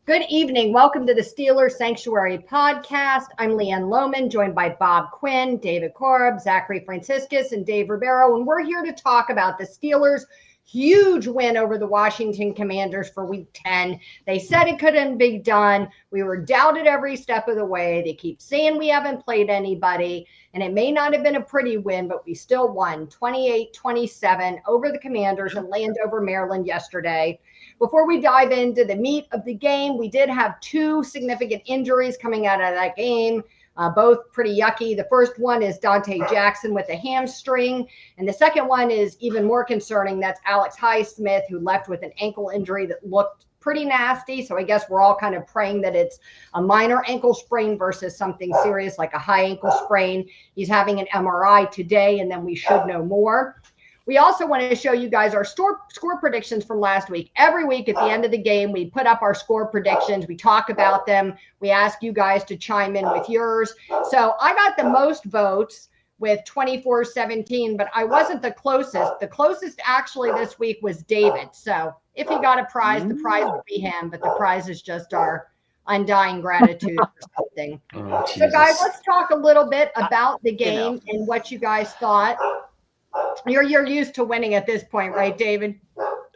Good evening. Welcome to the Steelers Sanctuary podcast. I'm Leanne Lohman, joined by Bob Quinn, David Korb, Zachary Franciscus, and Dave Ribeiro. And we're here to talk about the Steelers' huge win over the Washington Commanders for Week 10. They said it couldn't be done. We were doubted every step of the way. They keep saying we haven't played anybody, and it may not have been a pretty win, but we still won 28-27 over the Commanders in Landover, Maryland yesterday. Before we dive into the meat of the game, we did have two significant injuries coming out of that game, both pretty yucky. The first one is Dante Jackson with a hamstring, and the second one is even more concerning. That's Alex Highsmith, who left with an ankle injury that looked pretty nasty. So I guess we're all kind of praying that it's a minor ankle sprain versus something serious like a high ankle sprain. He's having an MRI today, and then we should know more. We also want to show you guys our score predictions from last week. Every week at the end of the game, we put up our score predictions. We talk about them. We ask you guys to chime in with yours. So I got the most votes with 24-17, but I wasn't the closest. The closest actually this week was David. So if he got a prize, the prize would be him, but the prize is just our undying gratitude for something. So guys, let's talk a little bit about the game and what you guys thought. You're used to winning at this point, right, David?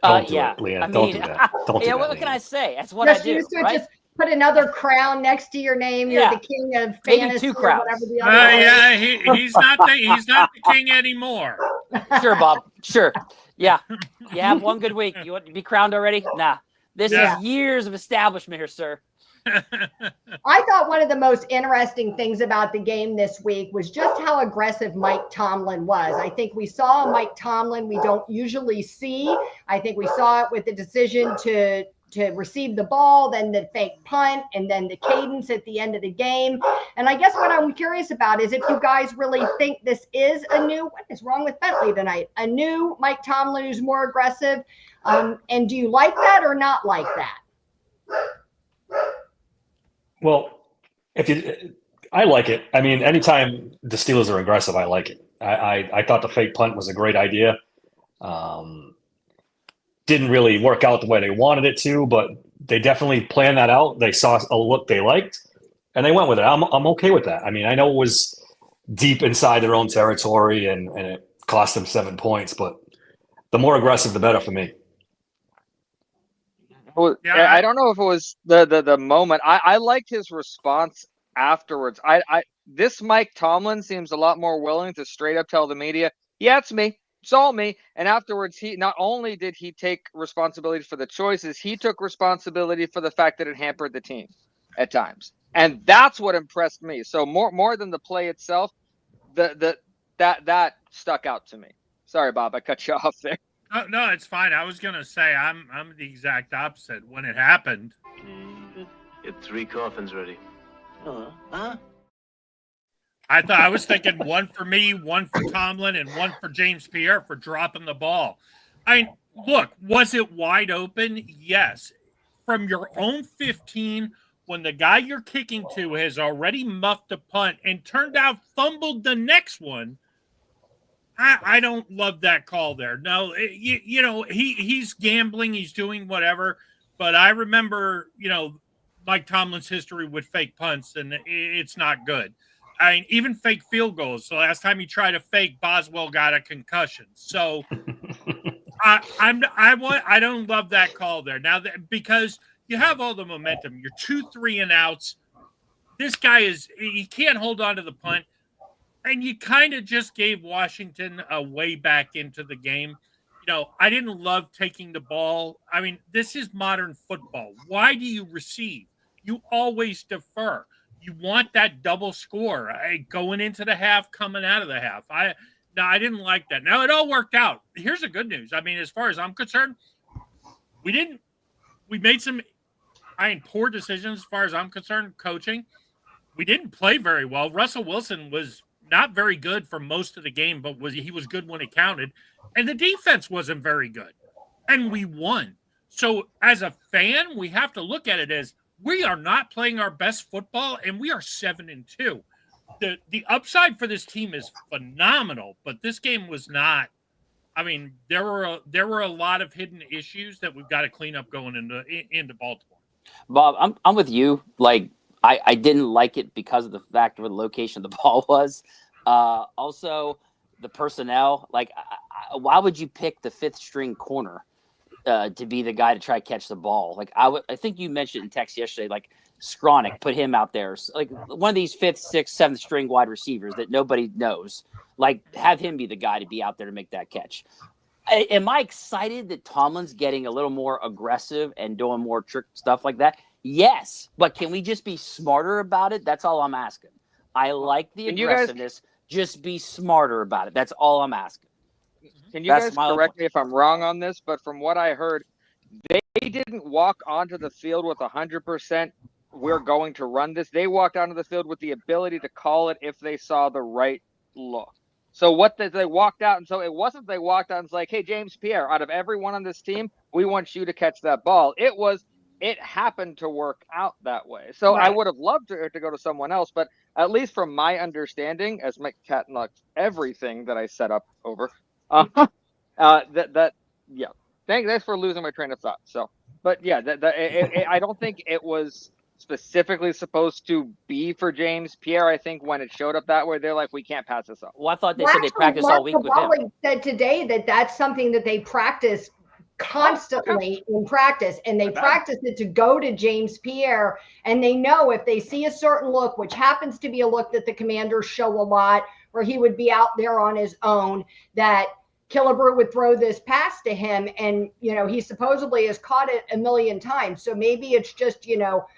Don't do it, Leanne. Don't do that. Don't do that, what can Leanne. I say? That's what I do. Right? Just put another crown next to your name. You're the king of fantasy. Maybe two crowns. Or whatever the other he's not the king anymore. Sure, Bob. Sure. Yeah. You have one good week. You want to be crowned already? Nah. This is years of establishment here, sir. I thought one of the most interesting things about the game this week was just how aggressive Mike Tomlin was. I think we saw Mike Tomlin we don't usually see. I think we saw it with the decision to receive the ball, then the fake punt, and then the cadence at the end of the game. And I guess what I'm curious about is if you guys really think this is what is wrong with Bentley tonight? A new Mike Tomlin who's more aggressive. And do you like that or not like that? Well, I like it. I mean, anytime the Steelers are aggressive, I like it. I thought the fake punt was a great idea. Didn't really work out the way they wanted it to, but they definitely planned that out. They saw a look they liked, and they went with it. I'm okay with that. I mean, I know it was deep inside their own territory, and it cost them 7 points, but the more aggressive, the better for me. Well, yeah, I don't know if it was the moment. I liked his response afterwards. This Mike Tomlin seems a lot more willing to straight up tell the media, yeah, it's me. It's all me. And afterwards, he not only did he take responsibility for the choices, he took responsibility for the fact that it hampered the team at times. And that's what impressed me. So more than the play itself, that stuck out to me. Sorry, Bob, I cut you off there. No, it's fine. I was gonna say I'm the exact opposite. When it happened, get 3 coffins ready. I was thinking one for me, one for Tomlin, and one for James Pierre for dropping the ball. Look, was it wide open? Yes. From your own 15, when the guy you're kicking to has already muffed a punt and turned out fumbled the next one. I don't love that call there. No, he's gambling. He's doing whatever. But I remember, Mike Tomlin's history with fake punts, and it's not good. Even fake field goals. So last time he tried a fake, Boswell got a concussion. So I don't love that call there. Now, because you have all the momentum. You're 2 3-and-outs. This guy he can't hold on to the punt. And you kind of just gave Washington a way back into the game. I didn't love taking the ball. I mean, this is modern football. Why do you receive? You always defer. You want that double score going into the half, coming out of the half. I didn't like that. Now, it all worked out. Here's the good news. I mean, as far as I'm concerned, we made some poor decisions as far as I'm concerned, coaching. We didn't play very well. Russell Wilson was not very good for most of the game, but he was good when it counted. And the defense wasn't very good. And we won. So as a fan, we have to look at it as we are not playing our best football, and we are 7-2. The upside for this team is phenomenal, but this game was not. I mean, there were a lot of hidden issues that we've got to clean up going into Baltimore. Bob, I'm with you. Like, I didn't like it because of the fact of where the location of the ball was. Also, the personnel. Like, why would you pick the fifth string corner to be the guy to try to catch the ball? Like, I think you mentioned in text yesterday, like Skronik, put him out there. Like one of these fifth, sixth, seventh string wide receivers that nobody knows. Like, have him be the guy to be out there to make that catch. Am I excited that Tomlin's getting a little more aggressive and doing more trick stuff like that? Yes, but can we just be smarter about it? That's all I'm asking. I like the aggressiveness. Just be smarter about it. That's all I'm asking. Can you guys correct me if I'm wrong on this? But from what I heard, they didn't walk onto the field with 100%. We're going to run this. They walked onto the field with the ability to call it if they saw the right look. So what did they walked out? And so it wasn't they walked out and was like, hey, James Pierre, out of everyone on this team, we want you to catch that ball. It happened to work out that way. So right. I would have loved to go to someone else, but at least from my understanding, as Mike Catnucks everything that I set up over, yeah. Thanks for losing my train of thought. So, but yeah, I don't think it was specifically supposed to be for James Pierre. I think when it showed up that way, they're like, we can't pass this up. Well, I thought they said they practiced all week with him. Said today that that's something that they practice constantly in practice, and they practice it to go to James Pierre, and they know if they see a certain look, which happens to be a look that the Commanders show a lot, where he would be out there on his own, that Killebrew would throw this pass to him, and he supposedly has caught it a million times. So maybe it's just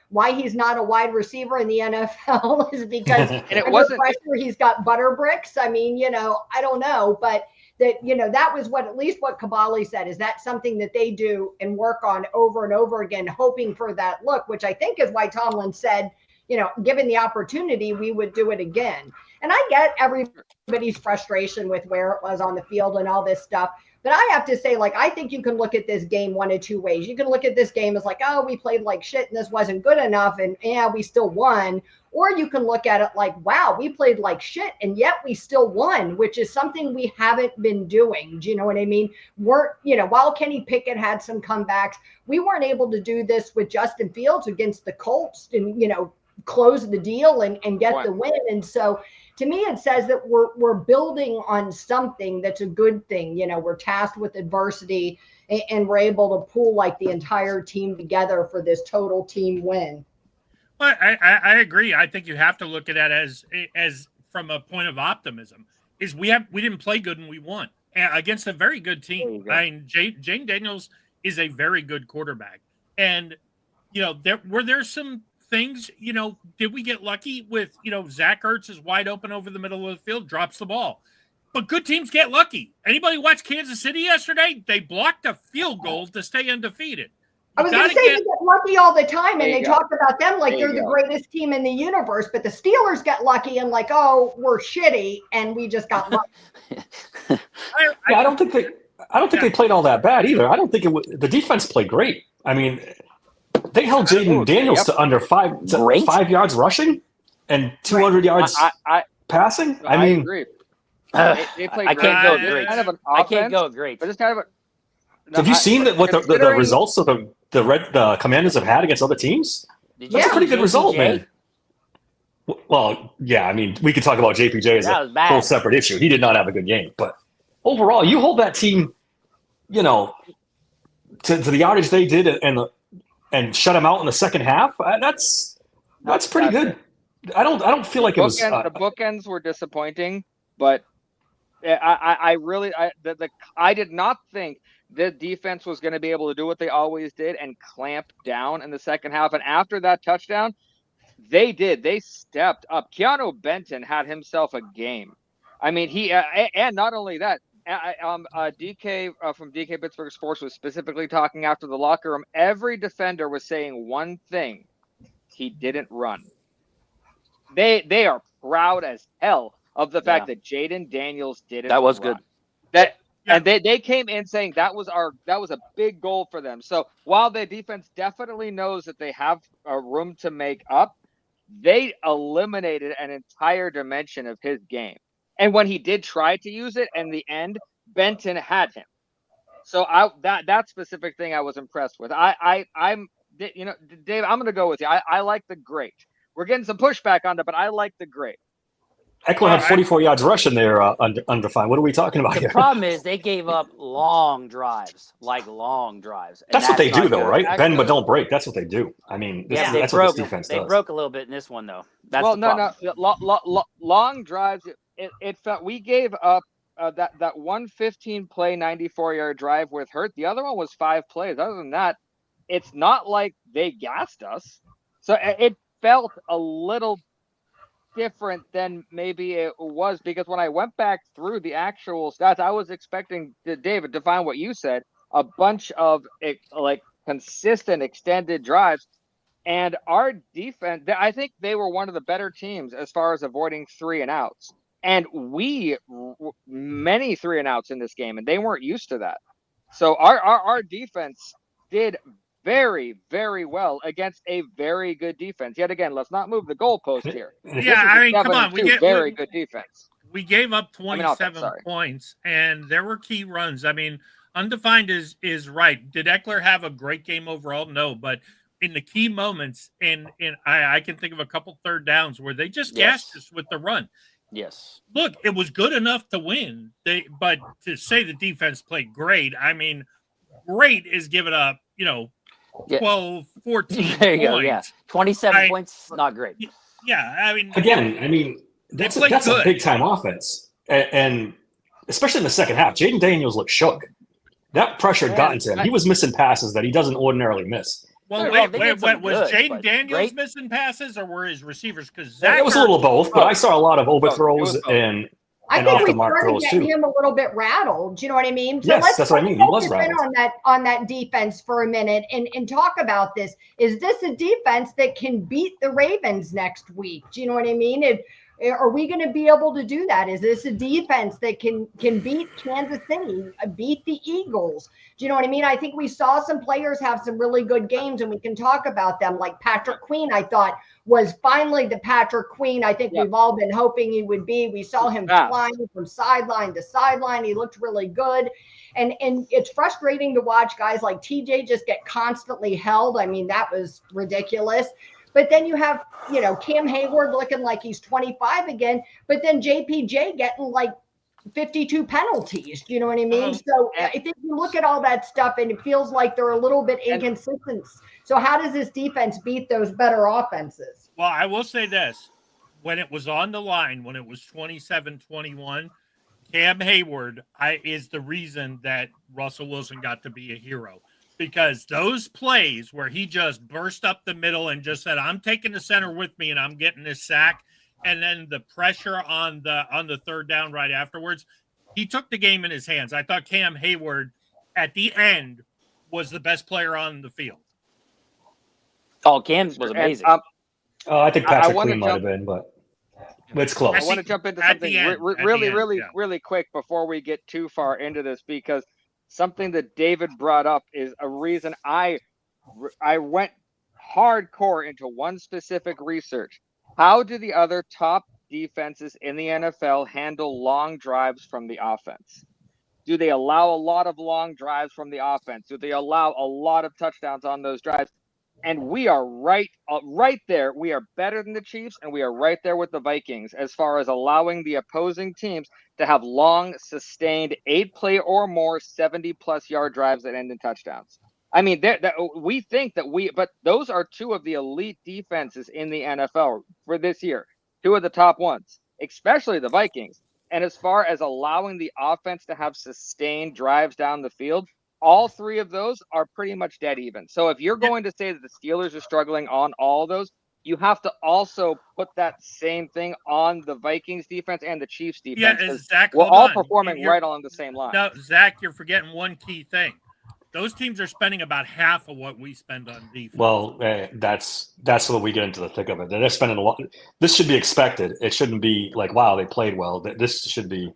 why he's not a wide receiver in the NFL is because and it wasn't pressure he's got butter bricks. I mean, I don't know, but that that was at least what Kabali said, is that something that they do and work on over and over again, hoping for that look, which I think is why Tomlin said, given the opportunity, we would do it again. And I get everybody's frustration with where it was on the field and all this stuff. But I have to say, I think you can look at this game one of two ways. You can look at this game as oh, we played like shit and this wasn't good enough and we still won. Or you can look at it like, wow, we played like shit and yet we still won, which is something we haven't been doing. Do you know what I mean? While Kenny Pickett had some comebacks, we weren't able to do this with Justin Fields against the Colts and, close the deal and get the win. And so to me, it says that we're building on something that's a good thing. We're tasked with adversity and we're able to pull the entire team together for this total team win. Well, I agree. I think you have to look at that as from a point of optimism. Is we didn't play good and we won against a very good team. I mean, Jane Daniels is a very good quarterback, and there were some things. Did we get lucky with Zach Ertz is wide open over the middle of the field, drops the ball, but good teams get lucky. Anybody watch Kansas City yesterday? They blocked a field goal to stay undefeated. I was going to say they get lucky all the time, and they talk about them like they're the greatest team in the universe. But the Steelers get lucky and oh, we're shitty, and we just got lucky. I don't think they played all that bad either. I don't think the defense played great. I mean, they held Jaden Daniels to under 5 yards rushing and 200 yards passing. I mean, agree. They played I can't go great. Kind of an offense, I can't go great. But it's kind of have you seen what the results of the Commanders have had against other teams? That's a pretty good result, man. Well, yeah, I mean, we could talk about JPJ as a whole separate issue. He did not have a good game, but overall, you hold that team, to the yardage they did and shut them out in the second half. That's pretty good. I don't feel like it was. The bookends were disappointing, but I did not think the defense was going to be able to do what they always did and clamp down in the second half. And after that touchdown, they did. They stepped up. Keanu Benton had himself a game. I mean, he and not only that, DK from DK Pittsburgh Sports was specifically talking after the locker room. Every defender was saying one thing: he didn't run. They are proud as hell of the fact that Jaden Daniels didn't. That was run. good. And they came in saying that was a big goal for them. So while the defense definitely knows that they have a room to make up, they eliminated an entire dimension of his game. And when he did try to use it, in the end, Benton had him. So that specific thing I was impressed with. I'm Dave, I'm going to go with you. I like the great. We're getting some pushback on that, but I like the great. Eckler had 44 yards rushing there undefined. What are we talking about The here? problem is they gave up long drives, like long drives. And That's what they do, not though, good. right? Actually, Bend but don't break. That's what they do. I mean, Yeah, that's what this defense they does. broke a little bit in this one, though. That's well, the problem. no. Long drives. It felt we gave up that 115 play 94-yard drive with Hurt. The other one was 5 plays. Other than that, it's not like they gassed us. So it felt a little different than maybe it was, because when I went back through the actual stats, I was expecting David to find what you said, a bunch of like consistent extended drives. And our defense, I think they were one of the better teams as far as avoiding 3 and outs. And many 3 and outs in this game, and they weren't used to that. So our defense did very, very well against a very good defense. Yet again, let's not move the goalpost here. Yeah, I mean, come on, very good defense. We gave up 27 points, and there were key runs. I mean, undefined is right. Did Eckler have a great game overall? No, but in the key moments, and I can think of a couple third downs where they just gassed us with the run. Yes. Look, it was good enough to win. But to say the defense played great, I mean, great is giving up, 12, 14 there you points. go, yeah. 27 points, not great. Yeah, I mean, that's a big time offense, and especially in the second half, Jaden Daniels looked shook. That pressure got into him. He was missing passes that he doesn't ordinarily miss. Well, wait, was Jaden Daniels missing passes, or were his receivers? Because it was a little of both, but I saw a lot of overthrows and I think we off-the-mark started throws getting too. him a little bit rattled. Do you know what I mean? So yes, that's what I mean. He was focus in on that defense for a minute and talk about this. Is this a defense that can beat the Ravens next week? Do you know what I mean? Are we going to be able to do that? Is this a defense that can beat Kansas City, beat the Eagles? Do you know what I mean? I think we saw some players have some really good games, and we can talk about them. Like Patrick Queen, I thought was finally the Patrick Queen I think we've all been hoping he would be. We saw him flying from sideline to sideline. He looked really good. And it's frustrating to watch guys like TJ just get constantly held. I mean, that was ridiculous. But then you have, Cam Hayward looking like he's 25 again, but then JPJ getting like 52 penalties. Do you know what I mean? So I think you look at all that stuff and it feels like they're a little bit inconsistent. So how does this defense beat those better offenses? Well, I will say this. When it was on the line, when it was 27-21, Cam Hayward is the reason that Russell Wilson got to be a hero. Because those plays where he just burst up the middle and just said, I'm taking the center with me and I'm getting this sack, and then the pressure on the third down right afterwards, he took the game in his hands. I thought Cam Hayward at the end was the best player on the field. Oh, Cam was amazing. I think Patrick Queen might have been, but it's close. I want to jump into something really quick before we get too far into this, because something that David brought up is a reason I went hardcore into one specific research. How do the other top defenses in the NFL handle long drives from the offense? Do they allow a lot of long drives from the offense? Do they allow a lot of touchdowns on those drives? And we are right there. We are better than the Chiefs, and we are right there with the Vikings as far as allowing the opposing teams to have long, sustained 8-play or more 70-plus yard drives that end in touchdowns. I mean, we think that but those are two of the elite defenses in the NFL for this year, two of the top ones, especially the Vikings. And as far as allowing the offense to have sustained drives down the field, all three of those are pretty much dead even. So if you're going to say that the Steelers are struggling on all those, you have to also put that same thing on the Vikings defense and the Chiefs defense. Yeah, Zach, we're all performing right along the same line. No, Zach, you're forgetting one key thing. Those teams are spending about half of what we spend on defense. Well, that's what we get into the thick of it. They're spending a lot. This should be expected. It shouldn't be like, wow, they played well. This should be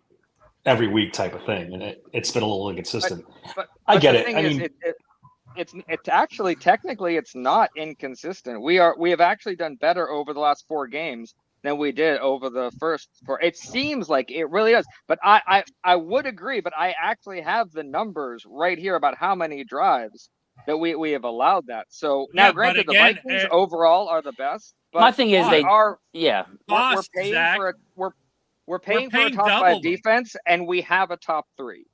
every week type of thing, and it's been a little inconsistent. But I get it. I mean, it's actually technically it's not inconsistent. We have actually done better over the last 4 games than we did over the first 4. It seems like it really does. But I would agree. But I actually have the numbers right here about how many drives that we have allowed that. So now, Yeah, but granted, again, the Vikings overall are the best. But My thing is we they- are Yeah. we're Lost, paying Zach. for we're paying for a paying top double 5 them. defense, and we have a top 3.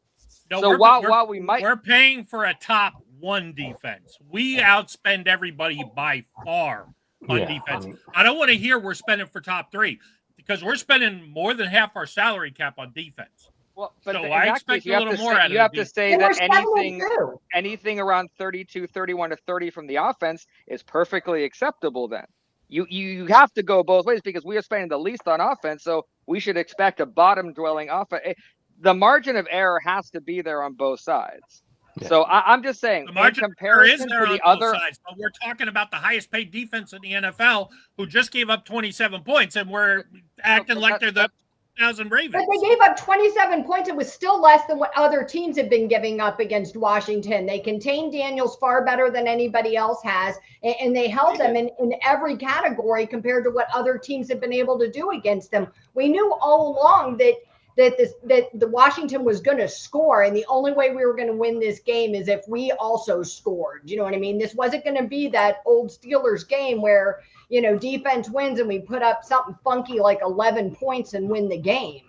No, So while we might, we're paying for a top 1 defense. We outspend everybody by far on Yeah, defense. I don't want to hear we're spending for top 3 because we're spending more than half our salary cap on defense. well, but So in I that expect case, a little more out of you have the to say And we're that 7-2. anything around 32, 31 to 30 from the offense is perfectly acceptable. Then you have to go both ways because we are spending the least on offense, so we should expect a bottom dwelling offense. The margin of error has to be there on both sides. Yeah. So I'm just saying, The in margin comparison there to the on both other, sides, but we're talking about the highest paid defense in the NFL who just gave up 27 points, and we're acting like they're the 1,000 Ravens. But they gave up 27 points. It was still less than what other teams have been giving up against Washington. They contained Daniels far better than anybody else has, and they held them in every category compared to what other teams have been able to do against them. We knew all along that the Washington was going to score, and the only way we were going to win this game is if we also scored. You know what I mean? This wasn't going to be that old Steelers game where, you know, defense wins and we put up something funky like 11 points and win the game.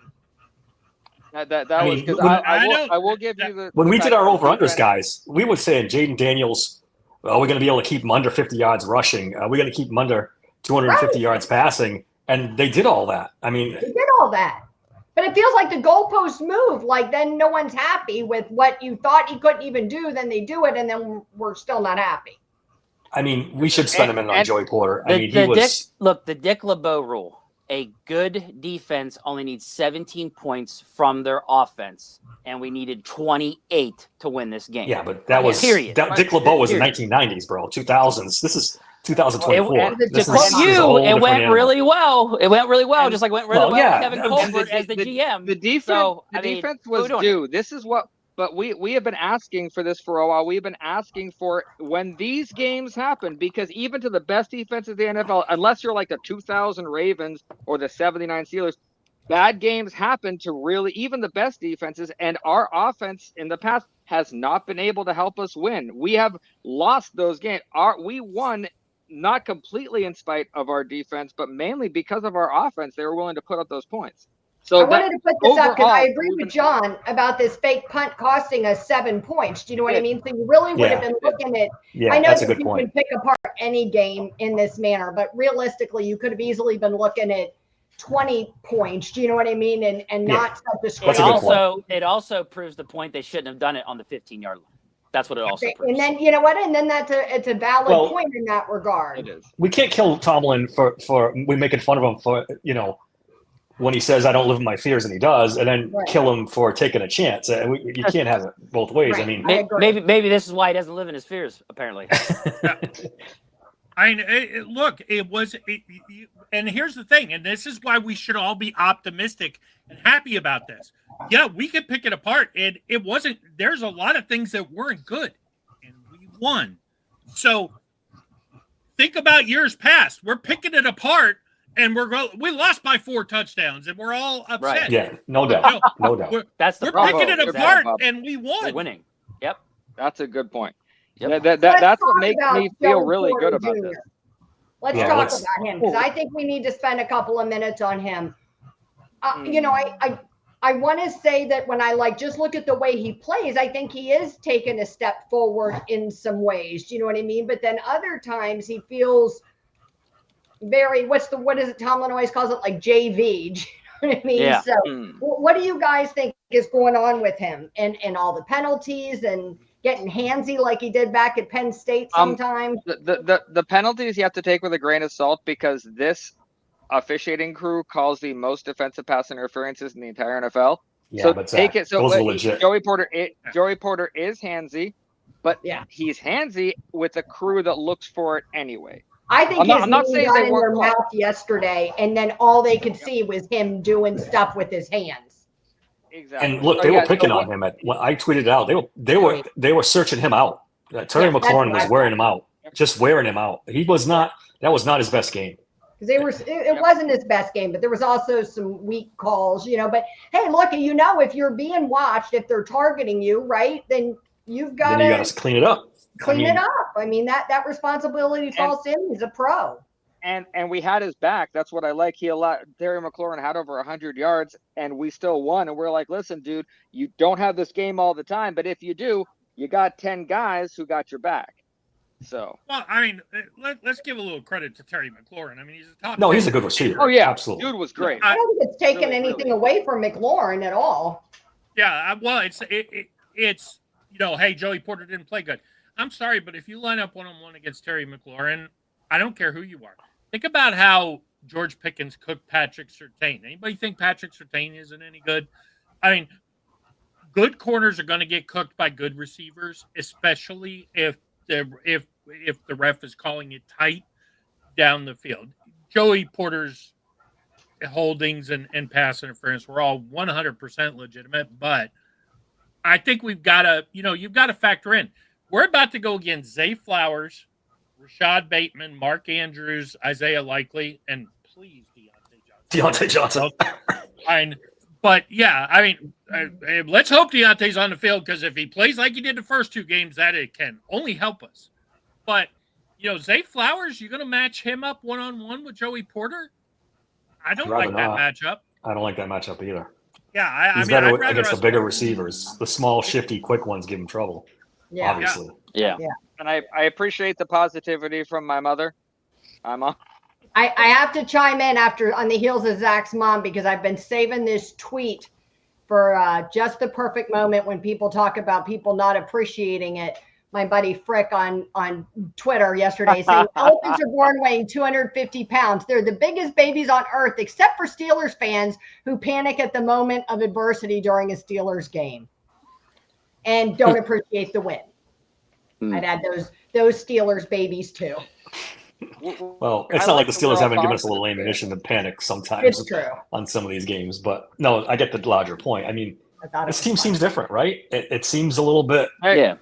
that I was mean, because when- I will give you the When we the did fact our that over-unders, defense- guys, we were saying Jaden Daniels, we're going to be able to keep him under 50 yards rushing. We're going to keep him under 250 yards passing. And they did all that. I mean, They did all that. But it feels like the goalposts move. Like then no one's happy with what you thought he couldn't even do. Then they do it, and then we're still not happy. we should spend him in on Joey Porter. I mean, he was. The Dick LeBeau rule. A good defense only needs 17 points from their offense, and we needed 28 to win this game. Yeah, but that was Period. Dick LeBeau was Period. the 1990s, bro. 2000s. This is 2024. To This quote is a whole you, it different went animal. really well. It went really well, just like it went really Well, well yeah. with Kevin And Colbert as the GM. The defense, So, defense who was doing due. This is what, but we have been asking for this for a while. We've been asking for when these games happen, because even to the best defenses in the NFL, unless you're like the 2000 Ravens or the 79 Steelers, bad games happen to really even the best defenses, and our offense in the past has not been able to help us win. We have lost those games. We won not completely in spite of our defense, but mainly because of our offense. They were willing to put up those points. So I wanted to put this up because overall, I agree with John about this fake punt costing us 7 points. Do you know what I mean? So you really would have been looking at. Yeah, I know that's a that good you point. can pick apart any game in this manner, but realistically, you could have easily been looking at 20 points. Do you know what I mean? And not such a It That's a good score. also proves the point they shouldn't have done it on the 15-yard line. That's what it also proves. And then you know what? And then it's a valid Well, point in that regard. it is. We can't kill Tomlin for we making fun of him for, when he says I don't live in my fears, and he does, and then Right. kill him for taking a chance. You can't have it both ways. I Right. mean, I agree. Maybe this is why he doesn't live in his fears, apparently. Look, and here's the thing, and this is why we should all be optimistic and happy about this. Yeah, we could pick it apart, and it wasn't. There's a lot of things that weren't good, and we won. So think about years past. We're picking it apart, and we lost by 4 touchdowns, and we're all upset. Right. yeah, no doubt, no doubt. That's the We're problem. picking it Bravo. apart, Bravo. and we won. We're winning. Yep. That's a good point. Yep. That's Let's what talk makes about me feel Joey really Porter good about Jr. this. Let's Yeah, talk let's- about him because I think we need to spend a couple of minutes on him. I want to say that when I just look at the way he plays, I think he is taking a step forward in some ways. Do you know what I mean? But then other times he feels very, what is it Tomlin always calls it, like JV. Do you know what I mean? Yeah. So what do you guys think is going on with him and all the penalties and getting handsy like he did back at Penn State sometimes? The penalties you have to take with a grain of salt, because this officiating crew calls the most defensive pass interferences in the entire NFL. Yeah, So but take Zach, it. So those are legit. Joey Porter is handsy, but Yeah. he's handsy with a crew that looks for it anyway. I think I'm not his saying knee got they in their weren't called. mouth yesterday, and then all they could see was him doing stuff with his hands. Exactly. And look, So, they yeah, were picking so on him. When I tweeted it out, they were searching him out. Terry Yeah, that's McLaurin what was I wearing him out, just wearing him out. That was not his best game. Because it wasn't his best game, but there was also some weak calls, But hey, look, if you're being watched, if they're targeting you, right, then you've got Then you got to clean it up. clean it up. I mean, that responsibility falls to him. He's a pro. And we had his back. That's what I like. He allowed Terry McLaurin had over 100 yards, and we still won. And we're like, listen, dude, you don't have this game all the time, but if you do, you got 10 guys who got your back. So, well, I mean, let's give a little credit to Terry McLaurin. I mean, he's a top. No, he's a good receiver. oh yeah, Absolutely. dude was great. I don't think it's taken Really, anything really. away from McLaurin at all. Yeah, well, it's hey, Joey Porter didn't play good. I'm sorry, but if you line up one-on-one against Terry McLaurin, I don't care who you are. Think about how George Pickens cooked Patrick Surtain. Anybody think Patrick Surtain isn't any good? I mean, good corners are going to get cooked by good receivers, especially if the ref is calling it tight down the field. Joey Porter's holdings and pass interference were all 100% legitimate, but I think we've got to, you've got to factor in. We're about to go against Zay Flowers, Rashad Bateman, Mark Andrews, Isaiah Likely, and please Deontay Johnson. But yeah, I mean, let's hope Deontay's on the field, because if he plays like he did the first two games, that it can only help us. But Zay Flowers, you're going to match him up one-on-one with Joey Porter? I don't like that matchup. I don't like that matchup either. Yeah, He's better against the bigger receivers. The small, shifty, quick ones give him trouble. Yeah. Obviously. Yeah. And I appreciate the positivity from my mother. I have to chime in on the heels of Zach's mom, because I've been saving this tweet for just the perfect moment when people talk about people not appreciating it. My buddy Frick on Twitter yesterday saying elephants are born weighing 250 pounds. They're the biggest babies on earth, except for Steelers fans who panic at the moment of adversity during a Steelers game and don't appreciate the win. I'd add those Steelers babies too. Well, it's not like the Steelers haven't given us a little ammunition to panic sometimes. It's true. On some of these games. But no, I get the larger point. I mean, this team seems different, right? It seems a little bit. Yeah.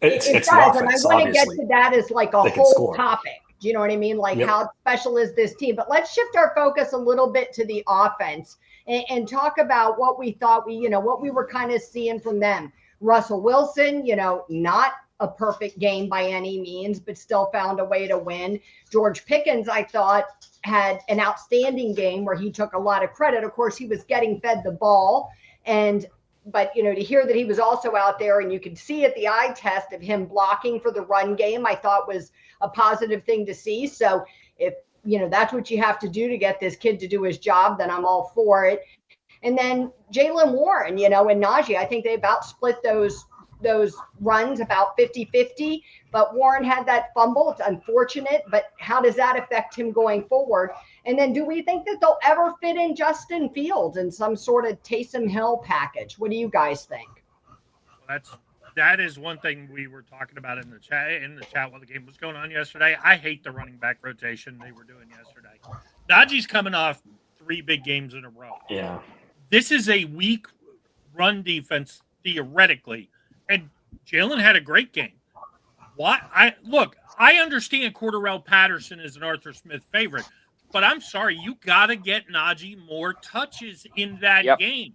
It's does, the offense, and I want to get obviously. to that as like a They can whole score. topic. Do you know what I mean? Like, Yep. how special is this team? But let's shift our focus a little bit to the offense and talk about what we thought what we were kind of seeing from them. Russell Wilson, not a perfect game by any means, but still found a way to win. George Pickens, I thought, had an outstanding game where he took a lot of credit. Of course, he was getting fed the ball, but to hear that he was also out there, and you could see at the eye test of him blocking for the run game, I thought was a positive thing to see. So if that's what you have to do to get this kid to do his job, then I'm all for it. And then Jaylen Warren, and Najee, I think they about split those runs about 50-50, but Warren had that fumble. It's unfortunate, but how does that affect him going forward? And then do we think that they'll ever fit in Justin Fields in some sort of Taysom Hill package? What do you guys think? That is one thing we were talking about in the chat while the game was going on yesterday. I hate the running back rotation they were doing yesterday. Najee's coming off 3 big games in a row. Yeah. This is a weak run defense theoretically, and Jalen had a great game. I understand Cordarrelle Patterson is an Arthur Smith favorite, but I'm sorry, you got to get Najee more touches in that game.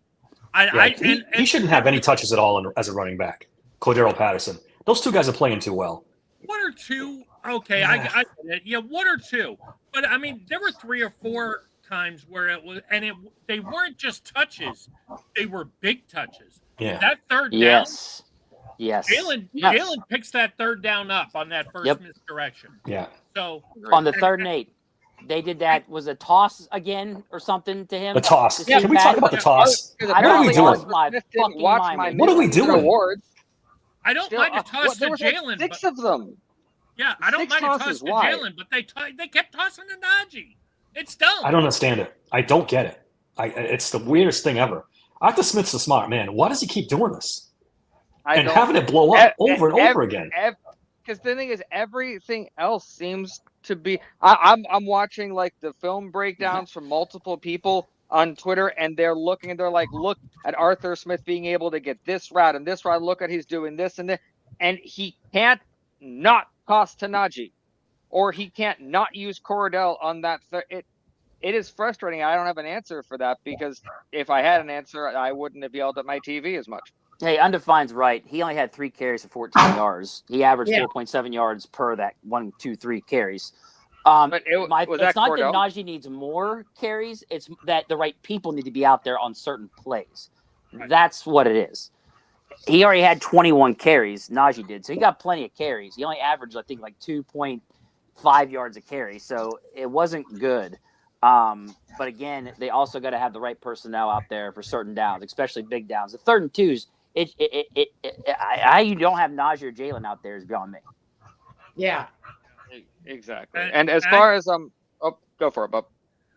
He shouldn't have any touches at all as a running back. Cordarrelle Patterson. Those two guys are playing too well. 1 or 2, okay, I get it. Yeah, 1 or 2. But, I mean, there were 3 or 4 times where it was, and they weren't just touches. They were big touches. Yeah. That third down. Yes. Jalen picks that third down up on that first misdirection. Yeah. So on the 3rd and 8, they did that. Was a toss again or something to him? The toss. Can we talk about the toss? I What are we doing? What are we doing? I don't mind a toss to Jalen. Like 6 of them. Yeah, I don't mind a toss to Jalen, but they kept tossing to Najee. It's dumb. I don't understand it. I don't get it. It's the weirdest thing ever. Arthur Smith's a smart man. Why does he keep doing this? Having it blow up over and over again. Because the thing is, everything else seems to be. I'm watching like the film breakdowns from multiple people on Twitter, and they're looking and they're like, look at Arthur Smith being able to get this route and this route. Look at he's doing this and this, and he can't not toss to Najee, or he can't not use Cordell on that. It is frustrating. I don't have an answer for that, because if I had an answer, I wouldn't have yelled at my TV as much. Hey, Undefined's right. He only had 3 carries for 14 yards. He averaged Yeah. 4.7 yards per that 1, 2, 3 carries. But It's that not Cordell? that Najee needs more carries. It's that the right people need to be out there on certain plays. Right. That's what it is. He already had 21 carries. Najee did. So he got plenty of carries. He only averaged, I think, like 2.5 yards a carry. So it wasn't good. But again, they also got to have the right personnel out there for certain downs, especially big downs. The 3rd and 2s, how you don't have Najee or Jalen out there is beyond me. Yeah. Exactly. And as far as go for it, Bub.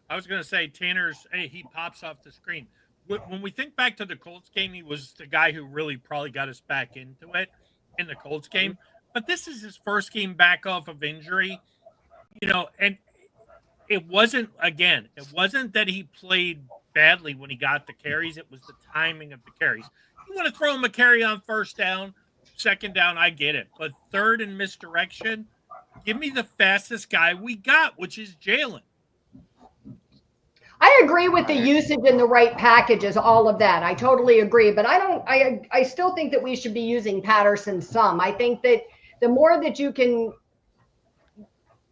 I was going to say Tanner's. Hey, he pops off the screen. When we think back to the Colts game, he was the guy who really probably got us back into it in the Colts game. But this is his first game back off of injury, and it wasn't that he played badly when he got the carries. It was the timing of the carries. You want to throw him a carry on 1st down, 2nd down, I get it. But 3rd and misdirection, give me the fastest guy we got, which is Jalen. I agree with the usage and the right packages, all of that. I totally agree, but I still think that we should be using Patterson some. I think that the more that you can,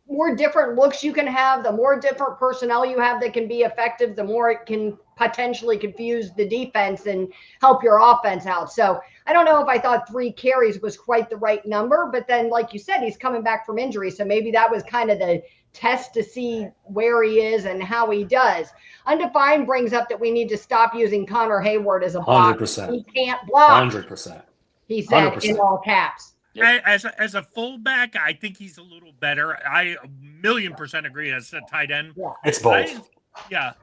more different looks you can have, the more different personnel you have that can be effective, the more it can potentially confuse the defense and help your offense out. So I don't know if I thought 3 carries was quite the right number, but then like you said, he's coming back from injury. So maybe that was kind of the test to see where he is and how he does. Undefined brings up that we need to stop using Connor Hayward as a block. 100%. He can't block. 100%. He said 100%. in all caps. As a fullback, I think he's a little better. I 1,000,000% agree as a tight end. Yeah. It's both.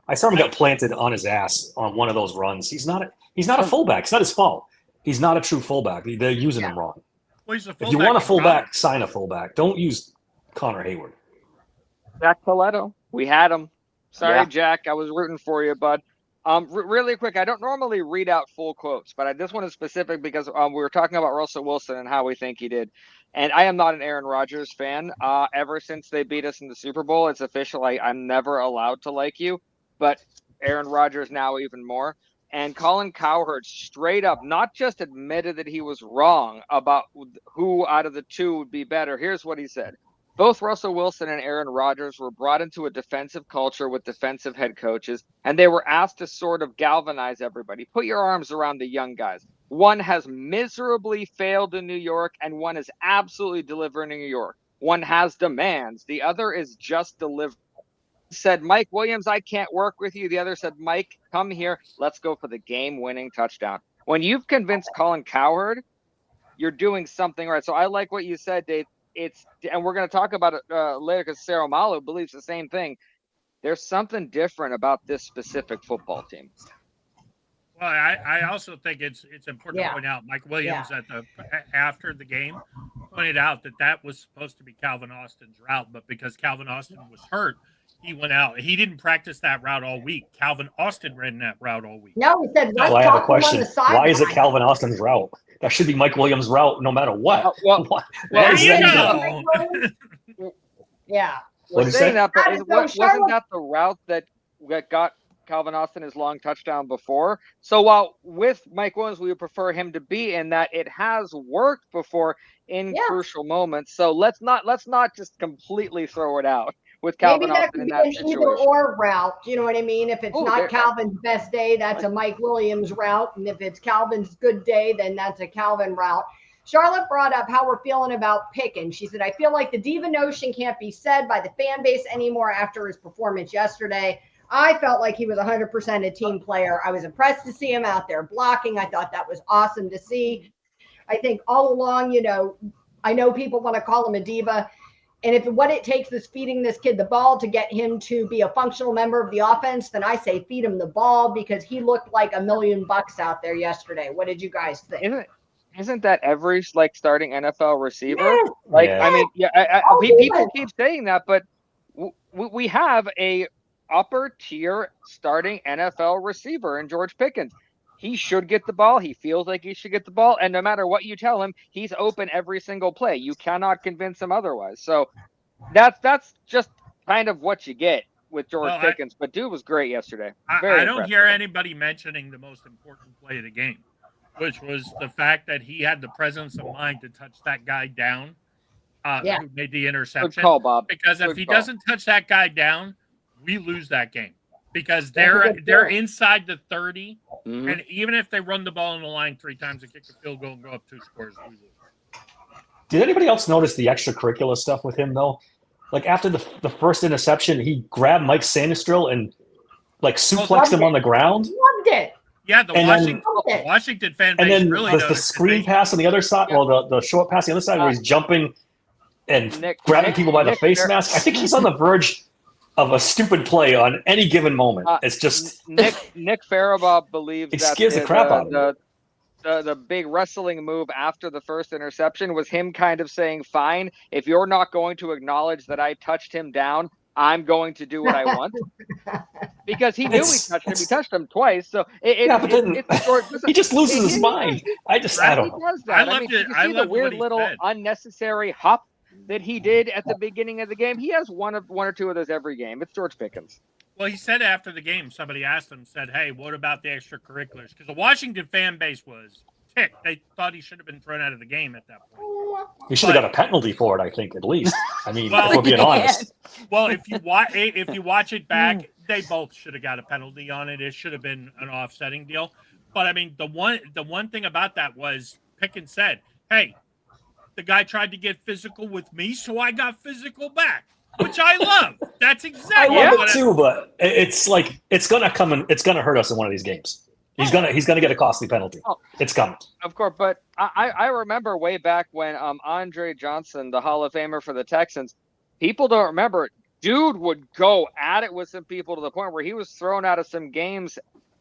I saw him get planted on his ass on one of those runs. He's not a fullback. It's not his fault. He's not a true fullback. They're using him wrong. Well, he's a fullback. If you want a fullback, sign a fullback. Don't use Connor Hayward. Jack Coletto. We had him. Sorry, Yeah. Jack. I was rooting for you, bud. Really quick, I don't normally read out full quotes, but this one is specific because we were talking about Russell Wilson and how we think he did. And I am not an Aaron Rodgers fan. Ever since they beat us in the Super Bowl, it's official. I'm never allowed to like you, but Aaron Rodgers now even more. And Colin Cowherd straight up not just admitted that he was wrong about who out of the two would be better. Here's what he said. Both Russell Wilson and Aaron Rodgers were brought into a defensive culture with defensive head coaches, and they were asked to sort of galvanize everybody. Put your arms around the young guys. One has miserably failed in New York, and one is absolutely delivering in New York. One has demands. The other is just delivering. Said, Mike Williams, I can't work with you. The other said, Mike, come here. Let's go for the game-winning touchdown. When you've convinced Colin Cowherd, you're doing something right. So I like what you said, Dave. And we're going to talk about it later because Sarah Malo believes the same thing. There's something different about this specific football team. Well, I also think it's important to point out Mike Williams after the game pointed out that was supposed to be Calvin Austin's route, but because Calvin Austin was hurt, he went out. He didn't practice that route all week. Calvin Austin ran that route all week. No, he said, well, I have a question. Why is it Calvin Austin's route? That should be Mike Williams' route no matter what. Yeah. We're saying that, but wasn't that the route that got Calvin Austin his long touchdown before? So while with Mike Williams, we would prefer him to be in that, it has worked before in crucial moments. So let's not just completely throw it out with Calvin Austin in that situation. Either or route. You know what I mean? If it's not Calvin's best day, that's a Mike Williams route. And if it's Calvin's good day, then that's a Calvin route. Charlotte brought up how we're feeling about Pickens. She said, I feel like the diva notion can't be said by the fan base anymore after his performance yesterday. I felt like he was 100% a team player. I was impressed to see him out there blocking. I thought that was awesome to see. I think all along, I know people want to call him a diva. And if what it takes is feeding this kid the ball to get him to be a functional member of the offense, then I say feed him the ball because he looked like $1 million out there yesterday. What did you guys think? Isn't that every starting NFL receiver? Yes. I mean, people keep saying that, but we have a upper tier starting NFL receiver in George Pickens. He should get the ball. He feels like he should get the ball. And no matter what you tell him, he's open every single play. You cannot convince him otherwise. So that's just kind of what you get with George Pickens. But dude was great yesterday. I don't hear anybody mentioning the most important play of the game. which was the fact that he had the presence of mind to touch that guy down, who made the interception. Good call, Bob. Because if he doesn't touch that guy down, we lose that game. Because That's they're inside the 30, Mhm. and even if they run the ball in the line 3 times and kick a field goal and go up 2 scores, we lose. Did anybody else notice the extracurricular stuff with him though? Like after the first interception, he grabbed Mike Sanistril and like suplexed him on the ground. Loved it. Yeah, the And Washington fan base And then really the noticed screen it. pass on the other side, well, the short pass on the other side where he's jumping and grabbing people by the face mask. I think he's on the verge of a stupid play on any given moment. It's just Nick Farabaugh believes it that scares the crap out of me. The big wrestling move after the first interception was him kind of saying, fine, if you're not going to acknowledge that I touched him down, I'm going to do what I want. Because he knew he touched him. He touched him twice. So he just loses his mind. I don't know. He does that. I mean, you see the weird little unnecessary hop that he did at the beginning of the game. He has one or two of those every game. It's George Pickens. Well, he said after the game, somebody asked him, said, hey, what about the extracurriculars? Because the Washington fan base was ticked. They thought he should have been thrown out of the game at that point. He should have got a penalty for it, I think, at least. I mean, if we're being honest. Well, if you watch it back, they both should have got a penalty on it. It should have been an offsetting deal. But I mean, the one thing about that was Pickens said, hey, the guy tried to get physical with me, so I got physical back. Which I love. That's exactly. I love it too, but it's like it's gonna come and it's gonna hurt us in one of these games. He's gonna get a costly penalty. It's coming. Of course, but I remember way back when Andre Johnson, the Hall of Famer for the Texans, people don't remember it. Dude would go at it with some people to the point where he was thrown out of some games,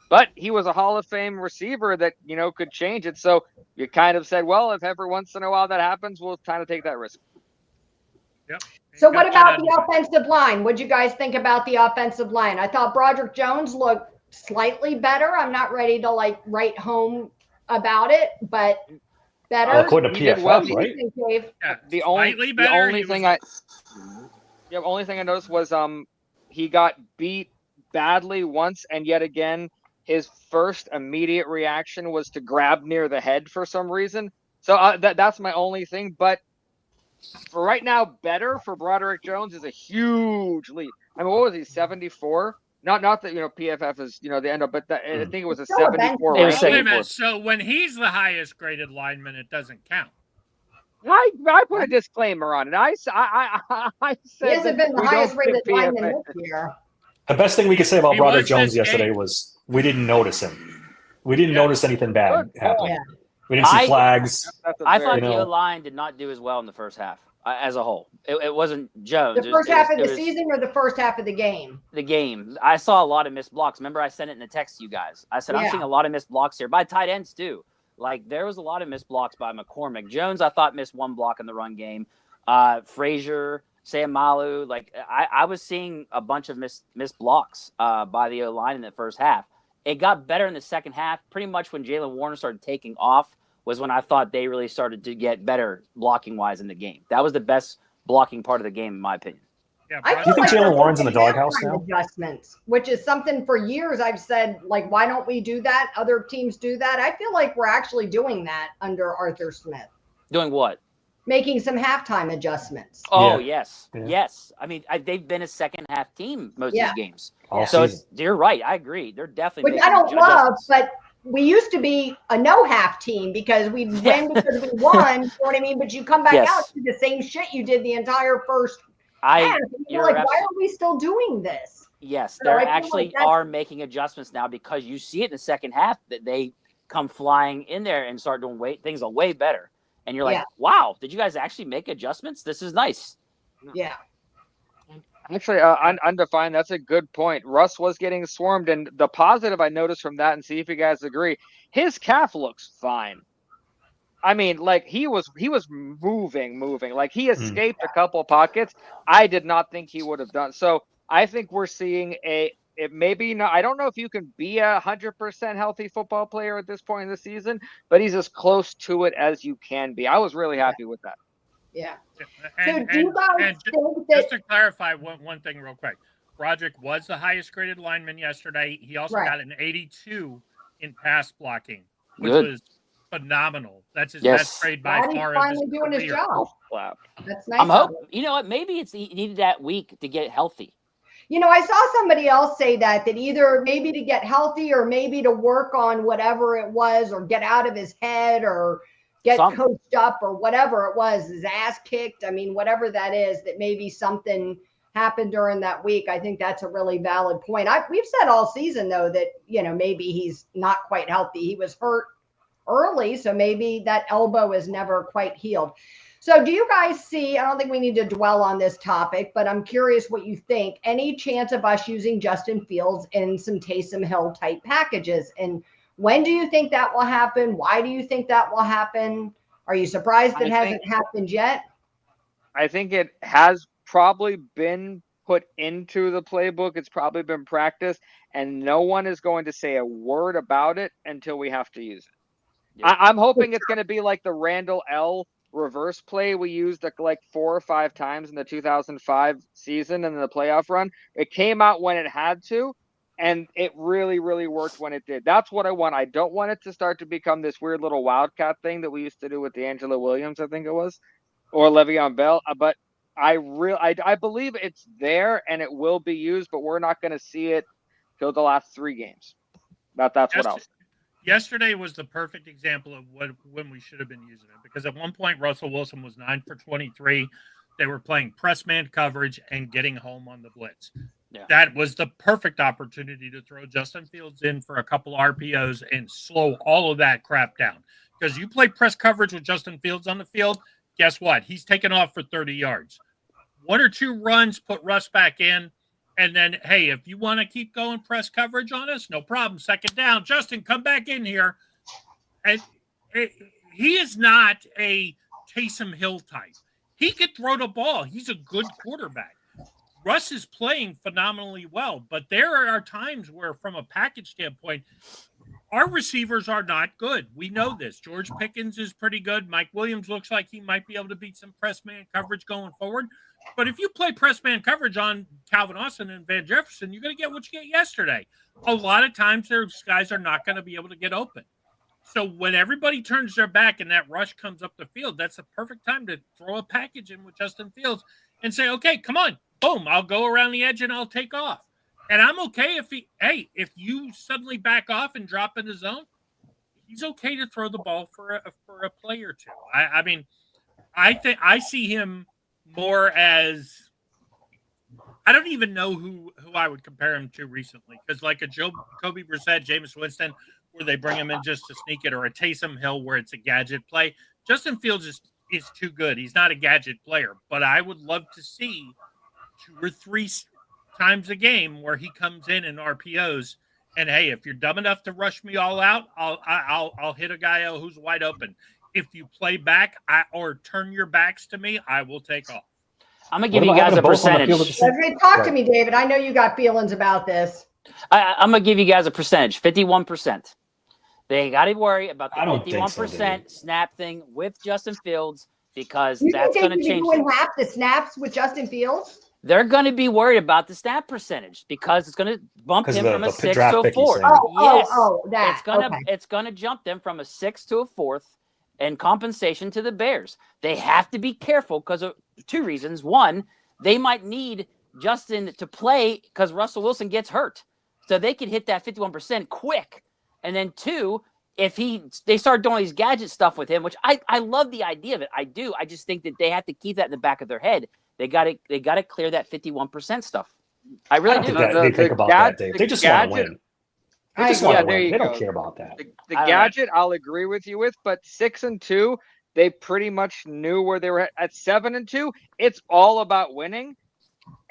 but he was a Hall of Fame receiver that could change it. So you kind of said, well, if every once in a while that happens, we'll kind of take that risk. Yep. So what about the offensive line? What'd you guys think about the offensive line? I thought Broderick Jones looked slightly better. I'm not ready to write home about it, but better. Well, according to PFF, right? Yeah, the only thing I noticed was he got beat badly once, and yet again his first immediate reaction was to grab near the head for some reason. So that's my only thing, but for right now, better for Broderick Jones is a huge leap. I mean, what was he, 74? Not that PFF is the end of, but I think it was a 74. It was 74. So when he's the highest graded lineman, it doesn't count. I put a disclaimer on it. I said he hasn't been the highest rated lineman this year. The best thing we could say about Broderick Jones yesterday was we didn't notice him. We didn't notice anything bad happening. Yeah. We didn't see flags. I thought the O-line did not do as well in the first half as a whole. It wasn't Jones. The first half of the season or the first half of the game? The game. I saw a lot of missed blocks. Remember I sent it in a text to you guys. I said, I'm seeing a lot of missed blocks here by tight ends too. Like there was a lot of missed blocks by McCormick. Jones, I thought, missed one block in the run game. Frazier, Sam Malu, I was seeing a bunch of missed blocks by the O-line in the first half. It got better in the second half. Pretty much when Jalen Warner started taking off was when I thought they really started to get better blocking-wise in the game. That was the best blocking part of the game, in my opinion. Yeah, do you think Jalen Warren's in the doghouse now? Adjustments, which is something for years I've said, why don't we do that? Other teams do that. I feel like we're actually doing that under Arthur Smith. Doing what? Making some halftime adjustments. Oh, yes. Yes. I mean, they've been a second half team most of these games. So you're right. I agree. They're definitely which I don't love, but we used to be a no-half team because we win because we won. You know what I mean? But you come back out to the same shit you did the entire first half. You're like, why are we still doing this? Yes, they actually are making adjustments now because you see it in the second half that they come flying in there and start doing things are way better. And you're like, wow, did you guys actually make adjustments? This is nice. Yeah. Actually, undefined, that's a good point. Russ was getting swarmed, and the positive I noticed from that, and see if you guys agree, his calf looks fine. I mean, he was moving. Like he escaped a couple pockets. I did not think he would have done. So I think we're seeing it maybe not. I don't know if you can be 100% healthy football player at this point in the season, but he's as close to it as you can be. I was really happy with that. Yeah. And just to clarify one thing real quick, Broderick was the highest graded lineman yesterday. He also got an 82 in pass blocking, which was phenomenal. That's his Yes. best trade by Glad he's far of his finally doing his career. job. Clap. That's nice. I'm of hoping. him. You know what? Maybe he needed that week to get healthy. You know, I saw somebody else say that either maybe to get healthy or maybe to work on whatever it was or get out of his head or get coached up or whatever it was, his ass kicked. I mean, whatever that is, that maybe something happened during that week. I think that's a really valid point. We've said all season, though, that, you know, maybe he's not quite healthy. He was hurt early, so maybe that elbow is never quite healed. So do you guys see, I don't think we need to dwell on this topic, but I'm curious what you think. Any chance of us using Justin Fields in some Taysom Hill type packages? And when do you think that will happen? Why do you think that will happen? Are you surprised it hasn't happened yet? I think it has probably been put into the playbook. It's probably been practiced, and no one is going to say a word about it until we have to use it. Yeah. I'm hoping it's going to be like the Randall L reverse play we used like 4 or 5 times in the 2005 season and the playoff run. It came out when it had to, and it really, really worked when it did. That's what I want. I don't want it to start to become this weird little wildcat thing that we used to do with D'Angelo Williams, I think it was, or Le'Veon Bell. But I believe it's there and it will be used, but we're not going to see it till the last 3 games. That's what else. Yesterday was the perfect example of when we should have been using it, because at one point Russell Wilson was 9 for 23. They were playing press man coverage and getting home on the blitz. Yeah. That was the perfect opportunity to throw Justin Fields in for a couple RPOs and slow all of that crap down. Because you play press coverage with Justin Fields on the field, guess what? He's taken off for 30 yards. 1 or 2 runs, put Russ back in. And then, hey, if you want to keep going press coverage on us, no problem. 2nd down. Justin, come back in here. And he is not a Taysom Hill type. He could throw the ball. He's a good quarterback. Russ is playing phenomenally well, but there are times where, from a package standpoint, our receivers are not good. We know this. George Pickens is pretty good. Mike Williams looks like he might be able to beat some press man coverage going forward. But if you play press man coverage on Calvin Austin and Van Jefferson, you're going to get what you get yesterday. A lot of times those guys are not going to be able to get open. So when everybody turns their back and that rush comes up the field, that's the perfect time to throw a package in with Justin Fields and say, okay, come on, boom, I'll go around the edge and I'll take off. And I'm okay if you suddenly back off and drop in the zone, he's okay to throw the ball for a play or two. I mean, I think I see him more as, I don't even know who I would compare him to recently, because like a Jacoby Brissett, Jameis Winston, where they bring him in just to sneak it, or a Taysom Hill where it's a gadget play. Justin Fields is too good. He's not a gadget player, but I would love to see 2 or 3 times a game where he comes in RPOs. And hey, if you're dumb enough to rush me all out, I'll hit a guy who's wide open. If you play back or turn your backs to me, I will take off. I'm going to give you guys a percentage. Talk to me, David. I know you got feelings about this. I'm going to give you guys a percentage, 51%. They got to worry about the 51% snap thing with Justin Fields, because that's going to change. Doing half the snaps with Justin Fields? They're going to be worried about the snap percentage, because it's going to bump him from a 6 to a 4. It's going to jump them from a 6 to a 4th. And compensation to the Bears. They have to be careful because of 2 reasons. 1, they might need Justin to play because Russell Wilson gets hurt. So they could hit that 51% quick. And then 2, if they start doing these gadget stuff with him, which I love the idea of it. I do. I just think that they have to keep that in the back of their head. They got to clear that 51% stuff. I really do. They think about that, Dave. They just want to win. They just want to win. They don't care about that. The gadget, I'll agree with you with, but 6 and 2, they pretty much knew where they were at 7 and 2. It's all about winning,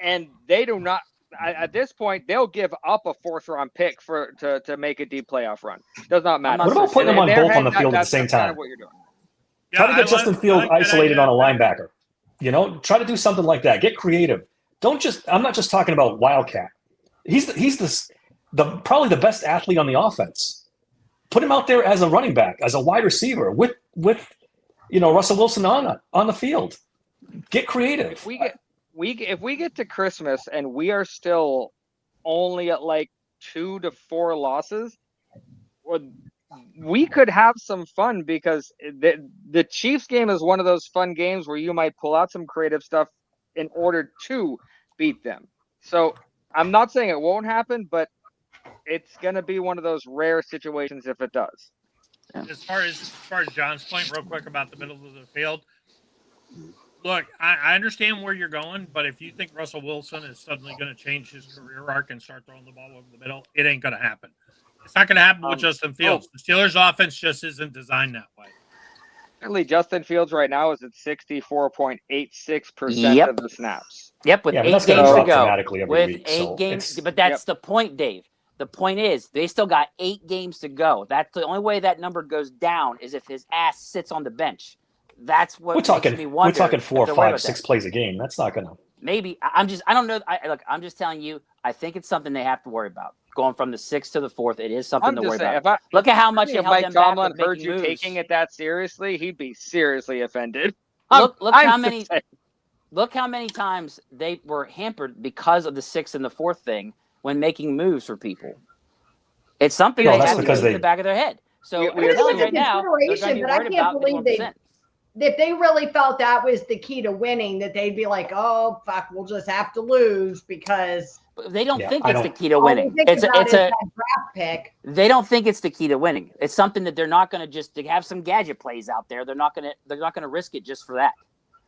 and they do not. At this point, they'll give up a 4th round pick to make a deep playoff run. Does not matter. What about putting them on both on the field at the same time? Kind of what you're doing. Try to get Justin Fields isolated on a linebacker. Try to do something like that. Get creative. I'm not just talking about Wildcat. He's probably the best athlete on the offense. Put him out there as a running back, as a wide receiver with Russell Wilson on the field. Get creative. If we get to Christmas and we are still only at like 2 to 4 losses, we could have some fun because the Chiefs game is one of those fun games where you might pull out some creative stuff in order to beat them. So I'm not saying it won't happen, but it's going to be one of those rare situations if it does. As far as John's point, real quick about the middle of the field. Look, I understand where you're going, but if you think Russell Wilson is suddenly going to change his career arc and start throwing the ball over the middle, it ain't going to happen. It's not going to happen with Justin Fields. The Steelers' offense just isn't designed that way. Certainly, Justin Fields right now is at 64.86% of the snaps. Yep, with 8 games to go. Dramatically every week, 8 games, but that's the point, Dave. The point is they still got 8 games to go. That's the only way that number goes down is if his ass sits on the bench. That's what makes me wonder. We're talking 4, 5, 6 plays a game. That's not going to. Maybe I don't know. I'm just telling you. I think it's something they have to worry about. Going from the 6th to the 4th, it is something to worry about. Look at how much it held Mike them back Tomlin with heard you moves. taking it that seriously, he'd be seriously offended. Look how many times they were hampered because of the 6th and the 4th thing when making moves for people. It's something they have to keep in the back of their head. So we're telling you right now, they're going to be worried about the 1%. If they really felt that was the key to winning, that they'd be like, "Oh fuck, we'll just have to lose because." They don't think it's the key to winning. It's a draft pick. They don't think it's the key to winning. It's something that they're not going to just have some gadget plays out there. They're not going to risk it just for that.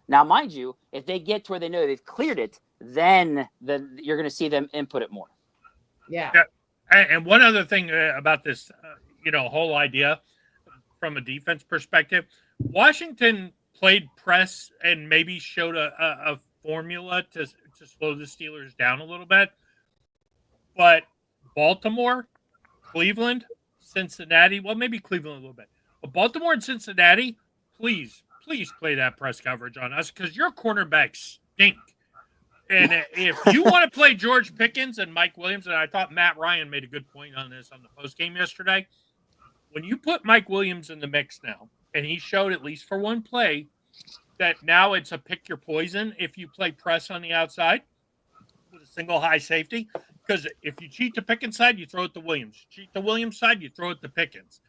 Now, mind you, if they get to where they know they've cleared it, then you're going to see them input it more. Yeah. And one other thing about this, whole idea from a defense perspective, Washington played press and maybe showed a formula to slow the Steelers down a little bit. But Baltimore, Cleveland, Cincinnati, well, maybe Cleveland a little bit. But Baltimore and Cincinnati, please play that press coverage on us because your cornerbacks stink. And if you want to play George Pickens and Mike Williams, and I thought Matt Ryan made a good point on this on the postgame yesterday, when you put Mike Williams in the mix now, and he showed at least for one play that now it's a pick your poison if you play press on the outside with a single high safety. Because if you cheat the Pickens side, you throw it to Williams. Cheat the Williams side, you throw it to Pickens.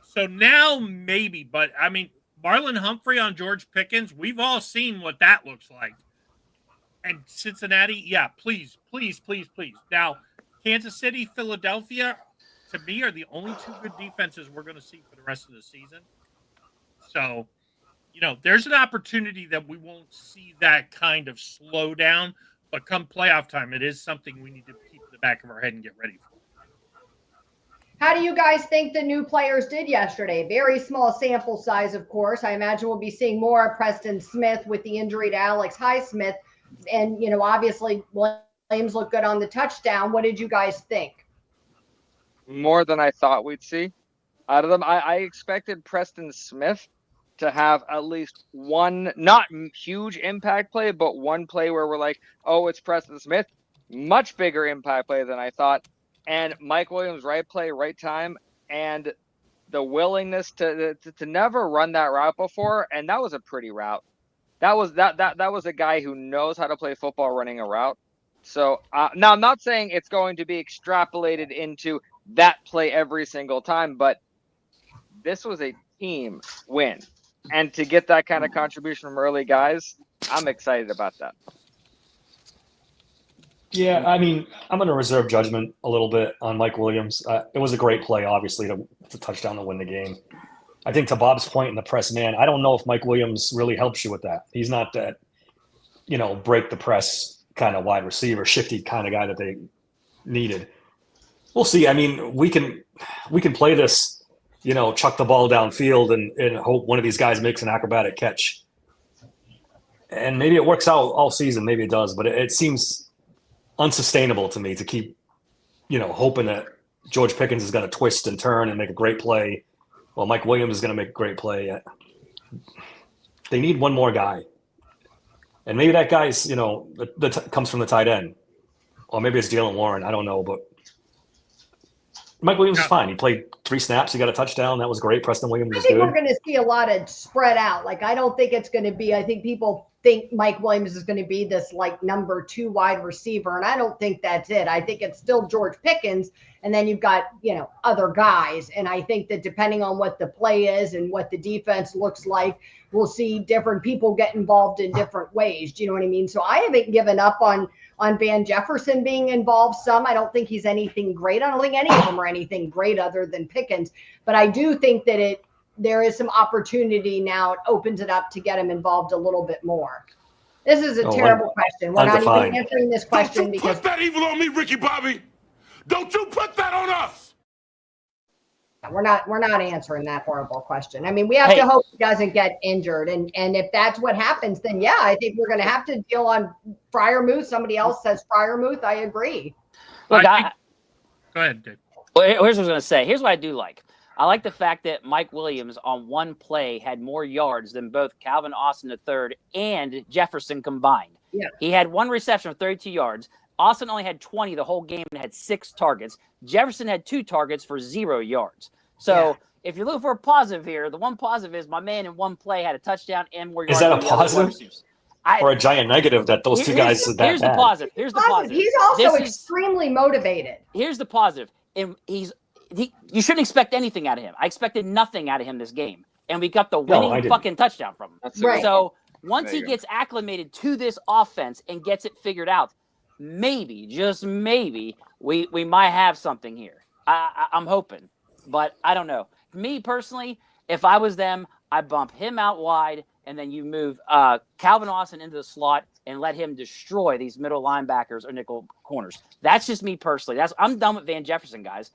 So now maybe, but I mean, Marlon Humphrey on George Pickens, we've all seen what that looks like. And Cincinnati, yeah, please. Now, Kansas City, Philadelphia, to me, are the only 2 good defenses we're going to see for the rest of the season. So, there's an opportunity that we won't see that kind of slowdown. But come playoff time, it is something we need to keep in the back of our head and get ready for. How do you guys think the new players did yesterday? Very small sample size, of course. I imagine we'll be seeing more of Preston Smith with the injury to Alex Highsmith. And, obviously Williams looked good on the touchdown. What did you guys think? More than I thought we'd see out of them. I expected Preston Smith to have at least one, not huge impact play, but one play where we're like, oh, it's Preston Smith. Much bigger impact play than I thought. And Mike Williams, right play, right time, and the willingness to never run that route before. And that was a pretty route. That was a guy who knows how to play football running a route. So now I'm not saying it's going to be extrapolated into that play every single time, but this was a team win. And to get that kind of contribution from early guys, I'm excited about that. Yeah, I mean, I'm going to reserve judgment a little bit on Mike Williams. It was a great play, obviously, to touchdown to win the game. I think to Bob's point in the press, man, I don't know if Mike Williams really helps you with that. He's not that, break the press kind of wide receiver, shifty kind of guy that they needed. We'll see. I mean, we can play this, chuck the ball downfield and hope one of these guys makes an acrobatic catch. And maybe it works out all season. Maybe it does. But it seems unsustainable to me to keep, hoping that George Pickens is going to twist and turn and make a great play. Well, Mike Williams is going to make a great play. They need one more guy. And maybe that guy's, comes from the tight end. Or maybe it's Jalen Warren. I don't know. But Mike Williams is fine. He played 3 snaps. He got a touchdown. That was great. Preston Williams was good. I think we're going to see a lot of spread out. Like, I don't think it's going to be – I think people think Mike Williams is going to be this like number 2 wide receiver. And I don't think that's it. I think it's still George Pickens. And then you've got, other guys. And I think that depending on what the play is and what the defense looks like, we'll see different people get involved in different ways. Do you know what I mean? So I haven't given up on Van Jefferson being involved some. I don't think he's anything great. I don't think any of them are anything great other than Pickens. But I do think that there is some opportunity now. It opens it up to get him involved a little bit more. This is a terrible question. We're not even answering this question because put that evil on me, Ricky Bobby. Don't you put that on us. We're not answering that horrible question. I mean, we have to hope he doesn't get injured. And if that's what happens, then yeah, I think we're going to have to deal on Freiermuth. Somebody else says Freiermuth. I agree. Look, go ahead, Dave. Well, here's what I was going to say. Here's what I do like. I like the fact that Mike Williams on one play had more yards than both Calvin Austin III and Jefferson combined. Yeah. He had one reception of 32 yards. Austin only had 20 the whole game and had 6 targets. Jefferson had 2 targets for 0 yards. So if you're looking for a positive here, the one positive is my man in one play had a touchdown and more yards. Is that a positive? Or a giant negative that those two guys did that Here's the positive. Here's the positive. He's also extremely motivated. Here's the positive. And you shouldn't expect anything out of him. I expected nothing out of him this game. And we got the winning fucking touchdown from him. That's right. So once he gets acclimated to this offense and gets it figured out, maybe, just maybe, we might have something here. I'm hoping. But I don't know. Me personally, if I was them, I'd bump him out wide, and then you move Calvin Austin into the slot and let him destroy these middle linebackers or nickel corners. That's just me personally. I'm done with Van Jefferson, guys.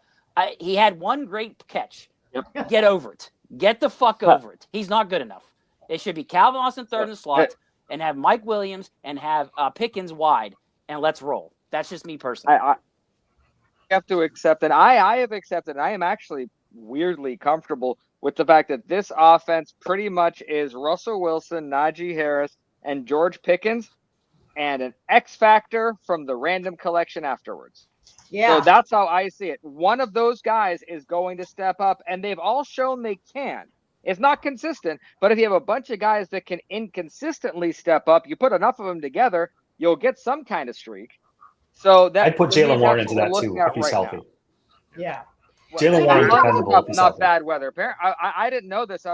He had one great catch. Yep. Get over it. Get the fuck over it. He's not good enough. It should be Calvin Austin third in the slot and have Mike Williams and have Pickens wide, and let's roll. That's just me personally. I have to accept, and I have accepted, and I am actually weirdly comfortable with the fact that this offense pretty much is Russell Wilson, Najee Harris, and George Pickens, and an X factor from the random collection afterwards. Yeah. So that's how I see it. One of those guys is going to step up, and they've all shown they can. It's not consistent, but if you have a bunch of guys that can inconsistently step up, you put enough of them together, you'll get some kind of streak. So that I'd put Jalen Warren into that too if he's healthy. Now. Yeah. Jalen Warren dependable if he's not healthy. bad weather. I didn't know this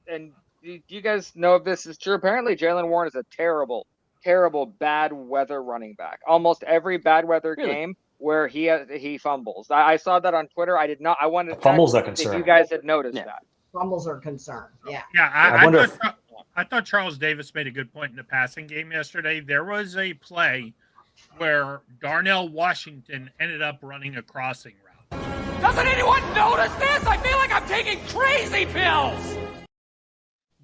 and do you guys know if this is true? Apparently, Jalen Warren is a terrible, terrible bad weather running back. Almost every bad weather game where he fumbles. I saw that on Twitter. I did not. I wanted to fumbles check are concerned. if you guys had noticed that. Fumbles are concerned. Yeah. Yeah, I thought Charles Davis made a good point in the passing game yesterday. There was a play where Darnell Washington ended up running a crossing route. Doesn't anyone notice this? I feel like I'm taking crazy pills.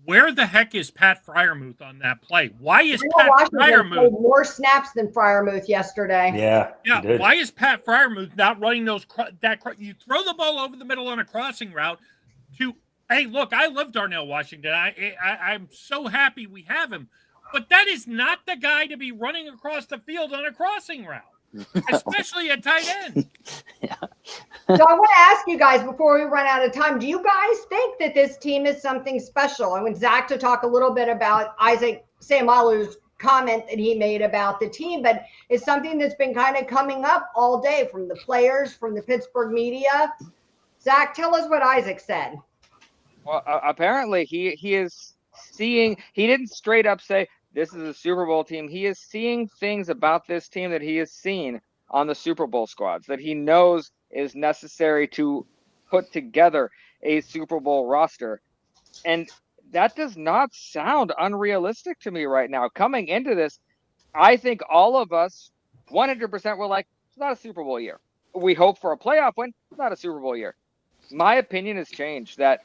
Where the heck is Pat Freiermuth on that play? Why is Pat Freiermuth more snaps than Freiermuth yesterday? Yeah. Why is Pat Freiermuth not running those? You throw the ball over the middle on a crossing route. Hey, look, I love Darnell Washington. I'm so happy we have him, but that is not the guy to be running across the field on a crossing route, especially at tight end. So I want to ask you guys before we run out of time, do you guys think that this team is something special? I want Zach to talk a little bit about Isaac Seumalo's comment that he made about the team, but it's something that's been kind of coming up all day from the players, from the Pittsburgh media. Zach, tell us what Isaac said. Well, apparently he is seeing. He didn't straight up say this is a Super Bowl team. He is seeing things about this team that he has seen on the Super Bowl squads that he knows is necessary to put together a Super Bowl roster. And that does not sound unrealistic to me right now. Coming into this, I think all of us 100% were like, it's not a Super Bowl year. We hope for a playoff win. It's not a Super Bowl year. My opinion has changed that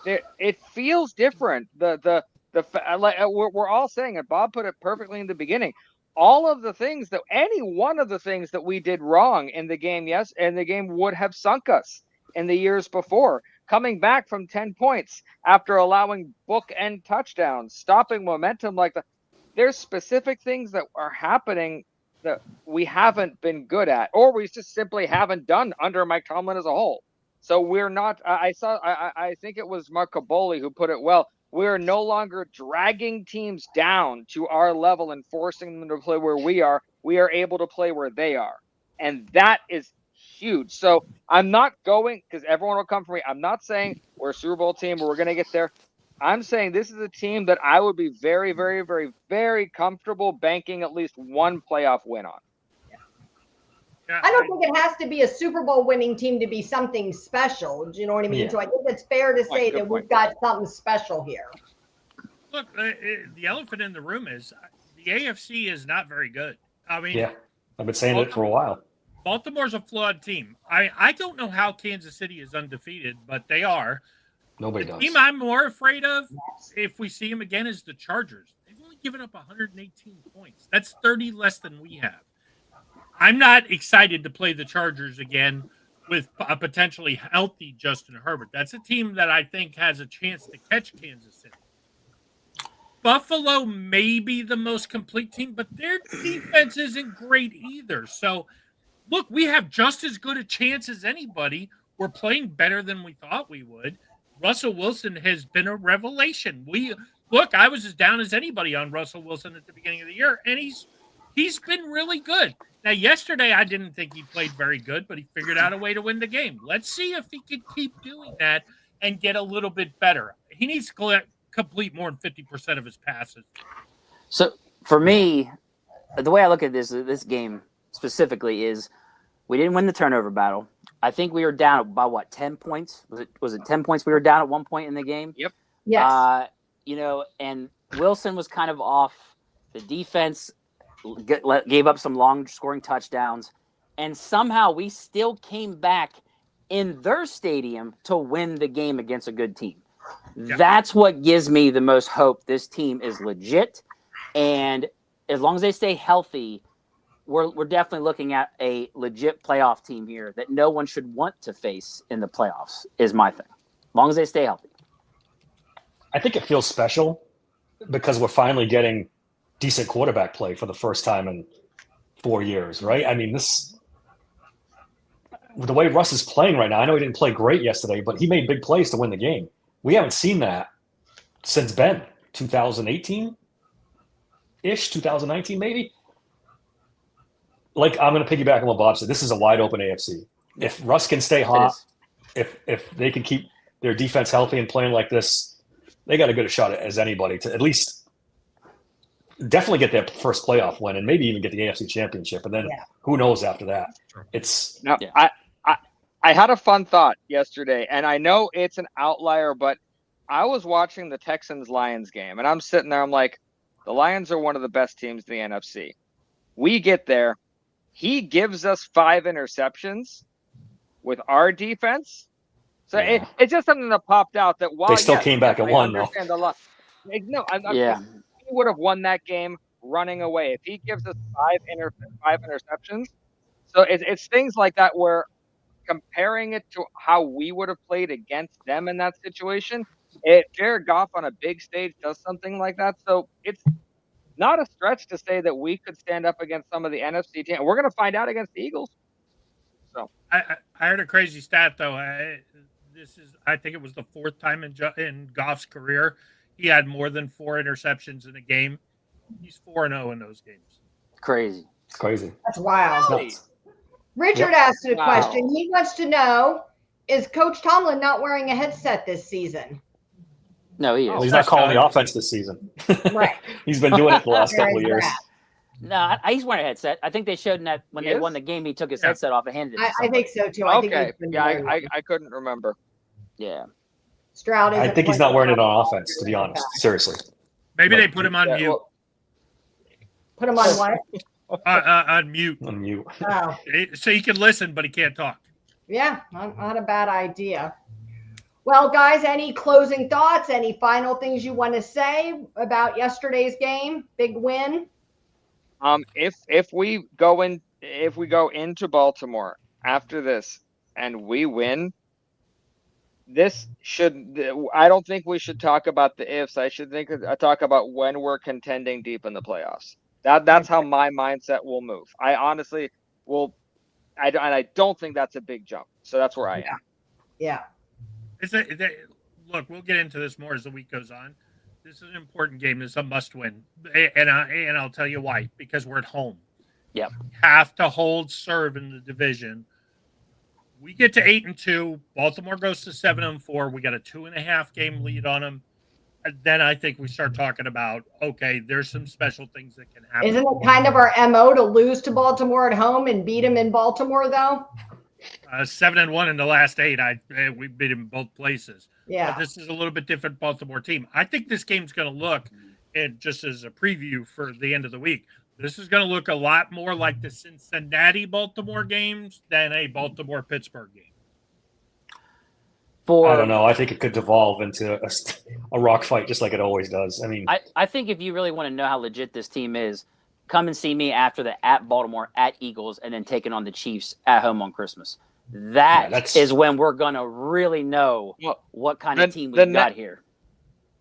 it feels different. We're all saying it. Bob put it perfectly in the beginning. All of the things that any one of the things that we did wrong in the game, and the game would have sunk us in the years before. Coming back from 10 points after allowing bookend touchdowns, stopping momentum like that. There's specific things that are happening that we haven't been good at, or we just simply haven't done under Mike Tomlin as a whole. So we're not. I think it was Mark Caboli who put it well. We are no longer dragging teams down to our level and forcing them to play where we are. We are able to play where they are. And that is huge. So I'm not going, because everyone will come for me. I'm not saying we're a Super Bowl team or we're going to get there. I'm saying this is a team that I would be very, very, very, very comfortable banking at least one playoff win on. I don't think it has to be a Super Bowl winning team to be something special. Do you know what I mean? Yeah. So I think it's fair to say that we've got something special here. Look, the elephant in the room is the AFC is not very good. I mean, Yeah, I've been saying it for a while. Baltimore's a flawed team. I don't know how Kansas City is undefeated, but they are. Nobody The does. team I'm more afraid of, if we see them again, is the Chargers. They've only given up 118 points. That's 30 less than we have. I'm not excited to play the Chargers again with a potentially healthy Justin Herbert. That's a team that I think has a chance to catch Kansas City. Buffalo may be the most complete team, but their defense isn't great either. So, look, we have just as good a chance as anybody. We're playing better than we thought we would. Russell Wilson has been a revelation. I was as down as anybody on Russell Wilson at the beginning of the year, and he's been really good. Now, yesterday I didn't think he played very good, but he figured out a way to win the game. Let's see if he can keep doing that and get a little bit better. He needs to complete more than 50% of his passes. So for me, the way I look at this game specifically is we didn't win the turnover battle. I think we were down by 10 points? Was it 10 points we were down at one point in the game? Yep. Yes. And Wilson was kind of off. The defense gave up some long scoring touchdowns, and somehow we still came back in their stadium to win the game against a good team. Yeah. That's what gives me the most hope. This team is legit, and as long as they stay healthy, we're definitely looking at a legit playoff team here that no one should want to face in the playoffs, is my thing. As long as they stay healthy. I think it feels special because we're finally getting decent quarterback play for the first time in 4 years, right? I mean, the way Russ is playing right now, I know he didn't play great yesterday, but he made big plays to win the game. We haven't seen that since 2018-ish, 2019 maybe. Like, I'm going to piggyback on what Bob said. This is a wide open AFC. If Russ can stay hot, if they can keep their defense healthy and playing like this, they got as good a shot as anybody to at least definitely get their first playoff win and maybe even get the AFC Championship. And then who knows after that? I had a fun thought yesterday, and I know it's an outlier, but I was watching the Texans-Lions game, and I'm sitting there, I'm like, the Lions are one of the best teams in the NFC. We get there. He gives us 5 interceptions with our defense. So it's just something that popped out that while they still came back and won, though. He would have won that game running away if he gives us 5 interceptions. So it's things like that where comparing it to how we would have played against them in that situation, Jared Goff on a big stage does something like that. So it's not a stretch to say that we could stand up against some of the NFC teams. We're going to find out against the Eagles. So I heard a crazy stat though. I think it was the 4th time in Goff's career he had more than 4 interceptions in a game. He's 4-0 in those games. Crazy. It's crazy. That's wild. Richard asked a question. He wants to know, is Coach Tomlin not wearing a headset this season? No, he is. Well, he's not calling the offense this season. Right. He's been doing it the last couple of years. No, he's wearing a headset. I think they showed that when they won the game, he took his headset off and handed it to I think so, too. I couldn't remember. Yeah. Stroud I think he's not wearing it on offense, to be honest. Seriously. Maybe they put him on mute. Put him on what? On mute. On mute. Oh. So he can listen, but he can't talk. Yeah, not a bad idea. Well, guys, any closing thoughts? Any final things you want to say about yesterday's game? Big win. If we go into Baltimore after this and we win, I don't think we should talk about the ifs. I should talk about when we're contending deep in the playoffs. That's how my mindset will move. I honestly will. I don't think that's a big jump. So that's where I am. Yeah. look, we'll get into this more as the week goes on. This is an important game. This is a must-win, and I'll tell you why. Because we're at home. Yep. We have to hold serve in the division. We get to 8-2. Baltimore goes to 7-4. We got a 2.5 game lead on them. And then I think we start talking about, okay, there's some special things that can happen. Isn't it kind of our MO to lose to Baltimore at home and beat them in Baltimore, though? 7-1 in the last 8. We beat them in both places. Yeah. But this is a little bit different Baltimore team. I think this game's going to look, and just as a preview for the end of the week, this is going to look a lot more like the Cincinnati-Baltimore games than a Baltimore-Pittsburgh game. I don't know. I think it could devolve into a rock fight just like it always does. I mean, I think if you really want to know how legit this team is, come and see me after the at Baltimore, at Eagles, and then taking on the Chiefs at home on Christmas. That is when we're going to really know what kind of team we've got here.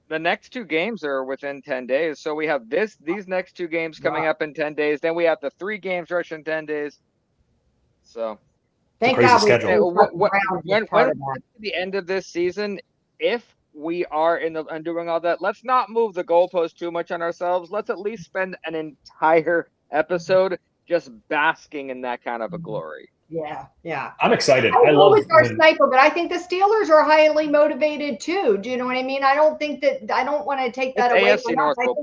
The next 2 games are within 10 days. So we have these next 2 games coming up in 10 days. Then we have the 3 games rush in 10 days. So thank crazy God schedule. when we get to the end of this season, if we are and doing all that, let's not move the goalpost too much on ourselves. Let's at least spend an entire episode just basking in that kind of a glory. Yeah. I'm excited. I love with our sniper, but I think the Steelers are highly motivated too. Do you know what I mean? I don't want to take that away from us. I think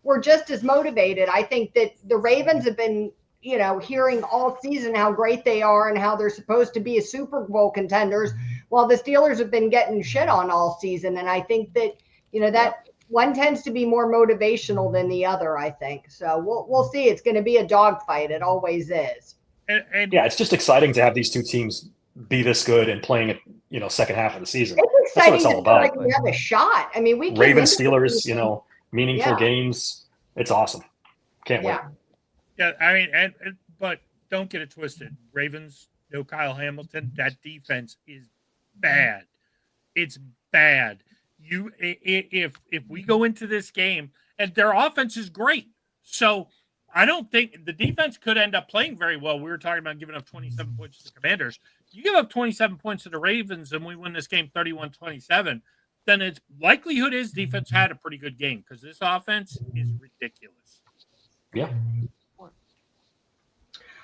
we're just as motivated. I think that the Ravens have been, hearing all season how great they are and how they're supposed to be a Super Bowl contenders, while the Steelers have been getting shit on all season. And I think that, that one tends to be more motivational than the other, I think. So we'll see. It's going to be a dogfight. It always is. And yeah, it's just exciting to have these 2 teams be this good and playing it, second half of the season. It's That's what exciting it's all to about. feel like we have a shot. I mean, we Ravens, Steelers, meaningful games. It's awesome. Can't wait. Yeah, I mean, but don't get it twisted. Ravens, no Kyle Hamilton. That defense is bad. It's bad. If we go into this game, and their offense is great, so I don't think the defense could end up playing very well. We were talking about giving up 27 points to the Commanders. You give up 27 points to the Ravens and we win this game 31-27, then its likelihood is defense had a pretty good game because this offense is ridiculous. Yeah.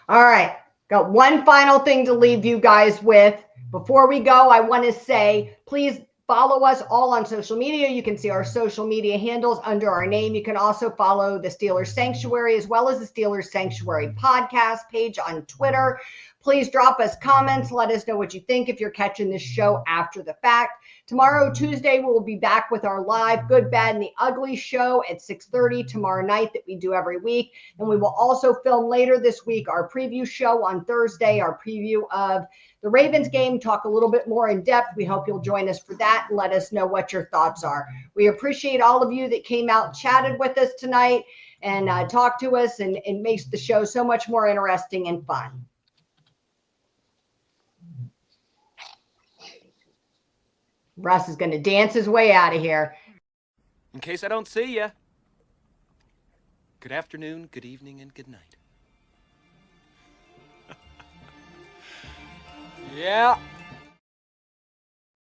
All right. Got one final thing to leave you guys with. Before we go, I want to say, please follow us all on social media. You can see our social media handles under our name. You can also follow the Steelers Sanctuary as well as the Steelers Sanctuary podcast page on Twitter. Please drop us comments. Let us know what you think if you're catching this show after the fact. Tomorrow, Tuesday, we'll be back with our live Good, Bad, and the Ugly show at 6:30 tomorrow night that we do every week. And we will also film later this week our preview show on Thursday, our preview of the Ravens game, talk a little bit more in depth. We hope you'll join us for that and let us know what your thoughts are. We appreciate all of you that came out and chatted with us tonight and talked to us, and it makes the show so much more interesting and fun. Russ is going to dance his way out of here. In case I don't see ya, good afternoon, good evening, and good night. Yeah.